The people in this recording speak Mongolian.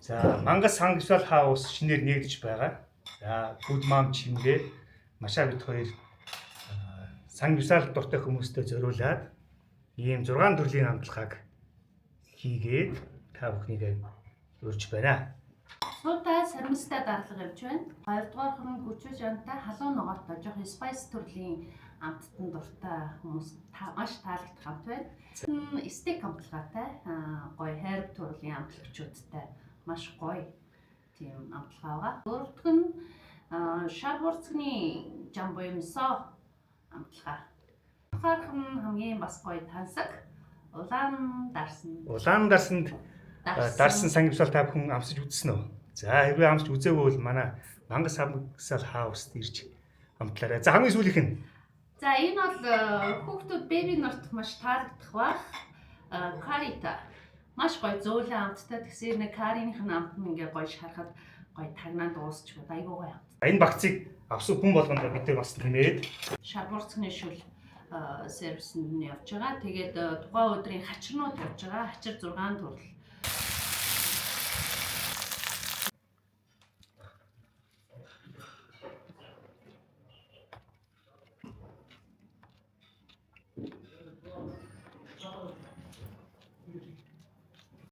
За Мангас Сангвал хаус шинээр нэгдэж байгаа. За Good Mom чимгээ Маша бит хоёр Сангвал дуртай хүмүүстэй зориулаад ийм 6 төрлийн амтлагааг хийгээд та бүхнийг урьж байна. Суутай сармистай даргалага явж байна. Хоёрдугаар хүн гүчүүж жантай халуун ногоотой жоох спайс төрлийн амттан дуртай хүмүүс маш таалагдах амт байна. Стейк амтлагаатай гоё хайр төрлийн амтлагчуудтай маш гоё тийм амтлага байгаа. Дөрөвдөг нь шарбурцны жамбо юмсоо амтлага. Гуравдугаар нь хамгийн бас гоё тансаг улаан дарсан. Улаан дарсанд дарсан сангивсал та бүхэн амсаж үзсэн үү? За хэрвээ амсаж үзээгүй бол манай Мангас Сангвал хауст ирж амтлаарай. За хамгийн сүүлийнх нь. За энэ бол хүүхдүүд беби нарт маш таалагдах бах. Карита. Маш гоё зөөлөн амттай тэгсэр нэг кариных нь амт нь ингээ гоё шарахад гоё тагнаад дуусчихвал айгүй гоё амт. Энэ багцыг авсан хүн болгонд бид нар бас тэмээд шарбурцны шүл сервисэнд нь явж байгаа. Тэгээд тухайн өдрийн хачирнууд явж байгаа. Хачир 6 төрөл